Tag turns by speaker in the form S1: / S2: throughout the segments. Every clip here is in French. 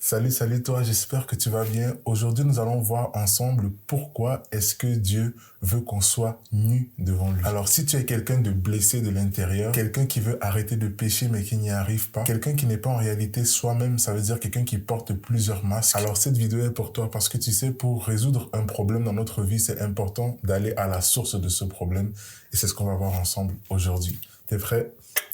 S1: Salut toi, j'espère que tu vas bien. Aujourd'hui, nous allons voir ensemble pourquoi est-ce que Dieu veut qu'on soit nu devant lui. Alors, si tu es quelqu'un de blessé de l'intérieur, quelqu'un qui veut arrêter de pécher mais qui n'y arrive pas, quelqu'un qui n'est pas en réalité soi-même, ça veut dire quelqu'un qui porte plusieurs masques. Alors, cette vidéo est pour toi parce que tu sais, pour résoudre un problème dans notre vie, c'est important d'aller à la source de ce problème. Et c'est ce qu'on va voir ensemble aujourd'hui. T'es prêt?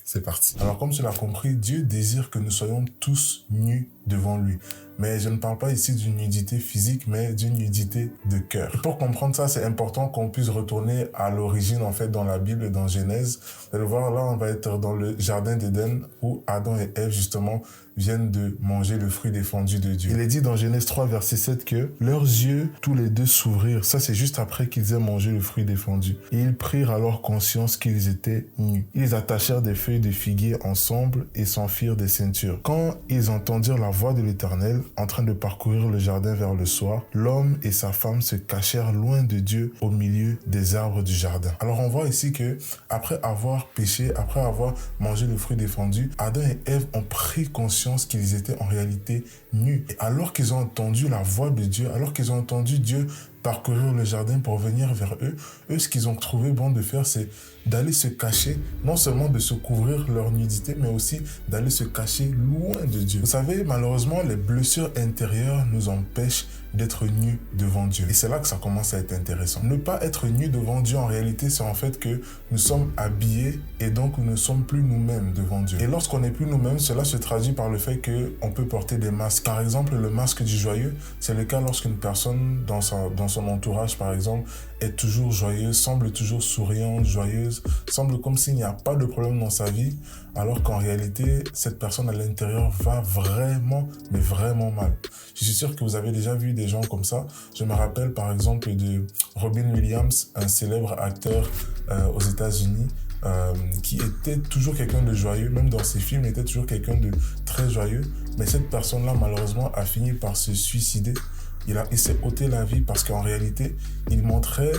S1: C'est parti. Alors, comme tu l'as compris, Dieu désire que nous soyons tous nus devant lui. Mais je ne parle pas ici d'une nudité physique, mais d'une nudité de cœur. Pour comprendre ça, c'est important qu'on puisse retourner à l'origine, en fait, dans la Bible, dans Genèse. Vous allez voir, là, on va être dans le jardin d'Éden, où Adam et Ève, justement, viennent de manger le fruit défendu de Dieu. Il est dit dans Genèse 3, verset 7 que leurs yeux, tous les deux, s'ouvrirent. Ça, c'est juste après qu'ils aient mangé le fruit défendu. Et ils prirent alors conscience qu'ils étaient nus. Ils attachèrent des feuilles de figuier ensemble et s'en firent des ceintures. Quand ils entendirent la voix de l'Éternel en train de parcourir le jardin vers le soir, l'homme et sa femme se cachèrent loin de Dieu au milieu des arbres du jardin. Alors on voit ici que après avoir péché, après avoir mangé le fruit défendu, Adam et Ève ont pris conscience qu'ils étaient en réalité nus. Et alors qu'ils ont entendu la voix de Dieu, alors qu'ils ont entendu Dieu parcourir le jardin pour venir vers eux, ce qu'ils ont trouvé bon de faire, c'est d'aller se cacher, non seulement de se couvrir leur nudité, mais aussi d'aller se cacher loin de Dieu. Vous savez, malheureusement, les blessures intérieures nous empêchent d'être nus devant Dieu. Et c'est là que ça commence à être intéressant. Ne pas être nus devant Dieu, en réalité, c'est en fait que nous sommes habillés et donc nous ne sommes plus nous-mêmes devant Dieu. Et lorsqu'on n'est plus nous-mêmes, cela se traduit par le fait qu'on peut porter des masques. Par exemple, le masque du joyeux, c'est le cas lorsqu'une personne dans son entourage, par exemple, est toujours joyeuse, semble toujours souriante, joyeuse, semble comme s'il n'y a pas de problème dans sa vie, alors qu'en réalité, cette personne à l'intérieur va vraiment, mais vraiment mal. Je suis sûr que vous avez déjà vu des gens comme ça. Je me rappelle par exemple de Robin Williams, un célèbre acteur aux États-Unis, qui était toujours quelqu'un de joyeux, même dans ses films, il était toujours quelqu'un de très joyeux, mais cette personne-là, malheureusement, a fini par se suicider. Il s'est ôté la vie parce qu'en réalité, il montrait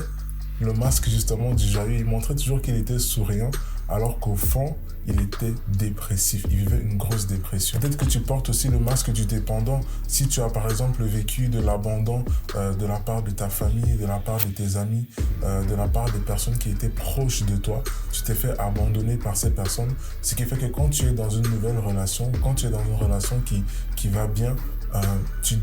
S1: le masque justement du joyeux. Il montrait toujours qu'il était souriant, alors qu'au fond, il était dépressif. Il vivait une grosse dépression. Peut-être que tu portes aussi le masque du dépendant. Si tu as par exemple vécu de l'abandon de la part de ta famille, de la part de tes amis, de la part des personnes qui étaient proches de toi, tu t'es fait abandonner par ces personnes. Ce qui fait que quand tu es dans une nouvelle relation, quand tu es dans une relation qui va bien, tu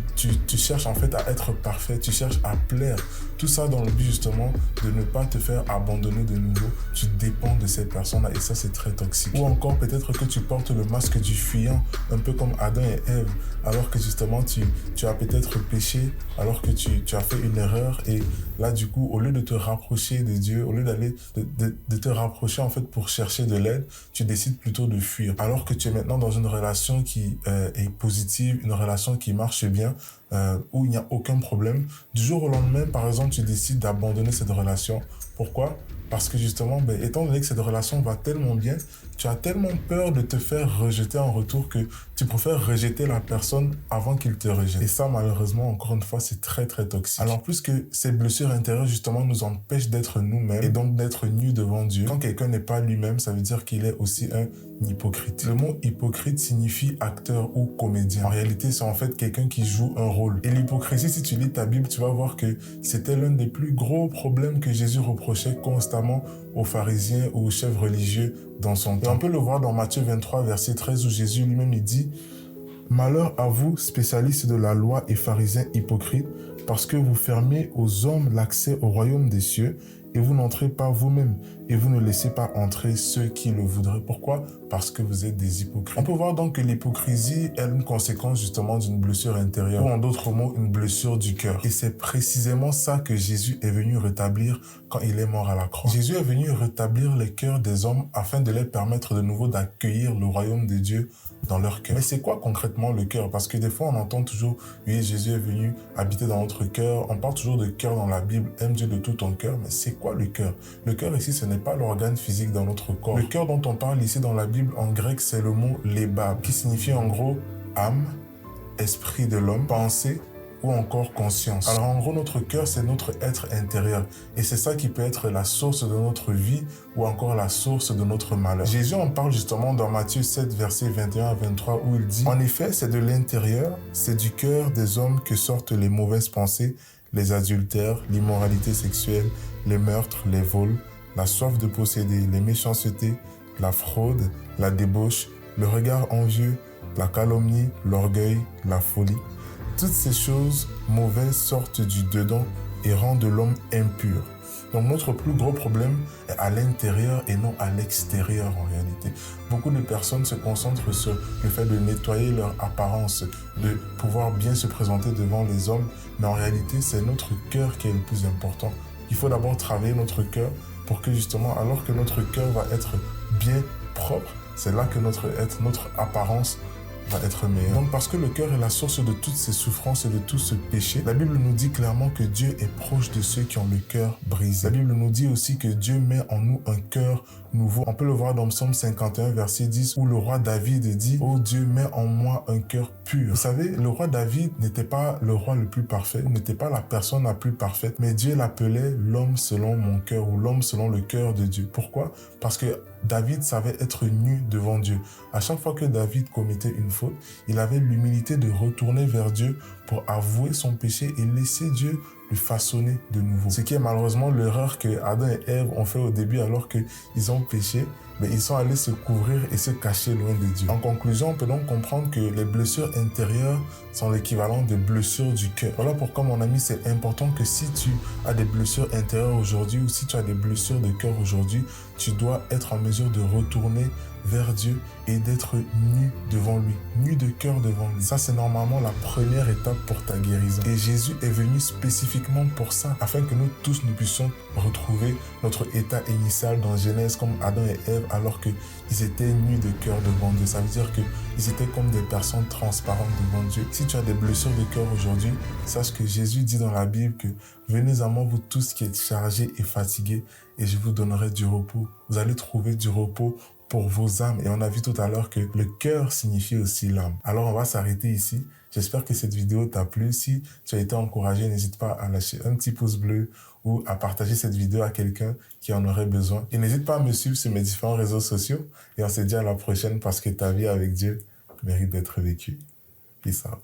S1: cherches en fait à être parfait, tu cherches à plaire. Tout ça dans le but justement de ne pas te faire abandonner de nouveau. Tu dépends de cette personne-là et ça c'est très toxique. Ou encore peut-être que tu portes le masque du fuyant, un peu comme Adam et Ève, alors que justement tu as peut-être péché, alors que tu as fait une erreur et là du coup au lieu de te rapprocher de Dieu, au lieu d'aller de te rapprocher en fait pour chercher de l'aide, tu décides plutôt de fuir. Alors que tu es maintenant dans une relation qui est positive, une relation qui marche bien, où il n'y a aucun problème. Du jour au lendemain, par exemple, tu décides d'abandonner cette relation. Pourquoi? Parce que justement, étant donné que cette relation va tellement bien, tu as tellement peur de te faire rejeter en retour que tu préfères rejeter la personne avant qu'il te rejette. Et ça, malheureusement, encore une fois, c'est très, très toxique. Alors, puisque ces blessures intérieures, justement, nous empêchent d'être nous-mêmes et donc d'être nus devant Dieu, quand quelqu'un n'est pas lui-même, ça veut dire qu'il est aussi un hypocrite. Le mot hypocrite signifie acteur ou comédien. En réalité, c'est en fait quelqu'un qui joue un rôle. Et l'hypocrisie, si tu lis ta Bible, tu vas voir que c'était l'un des plus gros problèmes que Jésus reprochait constamment aux pharisiens ou aux chefs religieux dans son temps. Et on peut le voir dans Matthieu 23, verset 13, où Jésus lui-même il dit « Malheur à vous, spécialistes de la loi et pharisiens hypocrites, parce que vous fermez aux hommes l'accès au royaume des cieux, et vous n'entrez pas vous-même, et vous ne laissez pas entrer ceux qui le voudraient. » Pourquoi? Parce que vous êtes des hypocrites. On peut voir donc que l'hypocrisie est une conséquence justement d'une blessure intérieure, ou en d'autres mots, une blessure du cœur. Et c'est précisément ça que Jésus est venu rétablir quand il est mort à la croix. Jésus est venu rétablir les cœurs des hommes afin de leur permettre de nouveau d'accueillir le royaume de Dieu dans leur cœur. Mais c'est quoi concrètement le cœur? Parce que des fois, on entend toujours, oui, Jésus est venu habiter dans notre cœur. On parle toujours de cœur dans la Bible, aime Dieu de tout ton cœur. Mais c'est quoi le cœur? Le cœur ici, ce n'est pas l'organe physique dans notre corps. Le cœur dont on parle ici dans la Bible, en grec, c'est le mot lébab, qui signifie en gros âme, esprit de l'homme, pensée ou encore conscience. Alors en gros, notre cœur, c'est notre être intérieur. Et c'est ça qui peut être la source de notre vie ou encore la source de notre malheur. Jésus en parle justement dans Matthieu 7, versets 21 à 23, où il dit « En effet, c'est de l'intérieur, c'est du cœur des hommes que sortent les mauvaises pensées, les adultères, l'immoralité sexuelle, les meurtres, les vols, la soif de posséder, les méchancetés, la fraude, la débauche, le regard envieux, la calomnie, l'orgueil, la folie. Toutes ces choses mauvaises sortent du dedans et rendent l'homme impur. » Donc notre plus gros problème est à l'intérieur et non à l'extérieur en réalité. Beaucoup de personnes se concentrent sur le fait de nettoyer leur apparence, de pouvoir bien se présenter devant les hommes, mais en réalité c'est notre cœur qui est le plus important. Il faut d'abord travailler notre cœur pour que justement, alors que notre cœur va être bien propre, c'est là que notre apparence va être meilleur. Donc parce que le cœur est la source de toutes ces souffrances et de tout ce péché, la Bible nous dit clairement que Dieu est proche de ceux qui ont le cœur brisé. La Bible nous dit aussi que Dieu met en nous un cœur nouveau. On peut le voir dans Psaume 51, verset 10, où le roi David dit « Oh Dieu, mets en moi un cœur pur ». Vous savez, le roi David n'était pas le roi le plus parfait, n'était pas la personne la plus parfaite, mais Dieu l'appelait l'homme selon mon cœur ou l'homme selon le cœur de Dieu. Pourquoi? Parce que David savait être nu devant Dieu. À chaque fois que David commettait une faute, il avait l'humilité de retourner vers Dieu pour avouer son péché et laisser Dieu le façonner de nouveau. Ce qui est malheureusement l'erreur que Adam et Ève ont fait au début alors qu'ils ont péché, mais ils sont allés se couvrir et se cacher loin de Dieu. En conclusion, on peut donc comprendre que les blessures intérieures sont l'équivalent des blessures du cœur. Voilà pourquoi, mon ami, c'est important que si tu as des blessures intérieures aujourd'hui ou si tu as des blessures de cœur aujourd'hui, tu dois être en mesure de retourner vers Dieu et d'être nu devant lui, nu de cœur devant lui. Ça, c'est normalement la première étape pour ta guérison. Et Jésus est venu spécifiquement pour ça, afin que nous tous, nous puissions retrouver notre état initial dans Genèse comme Adam et Ève, alors qu'ils étaient nus de cœur devant Dieu. Ça veut dire qu'ils étaient comme des personnes transparentes devant Dieu. Si tu as des blessures de cœur aujourd'hui, sache que Jésus dit dans la Bible que « Venez à moi, vous tous qui êtes chargés et fatigués, et je vous donnerai du repos. » Vous allez trouver du repos pour vos âmes. Et on a vu tout à l'heure que le cœur signifie aussi l'âme. Alors on va s'arrêter ici. J'espère que cette vidéo t'a plu. Si tu as été encouragé, n'hésite pas à lâcher un petit pouce bleu ou à partager cette vidéo à quelqu'un qui en aurait besoin. Et n'hésite pas à me suivre sur mes différents réseaux sociaux. Et on se dit à la prochaine parce que ta vie avec Dieu mérite d'être vécue. Peace out.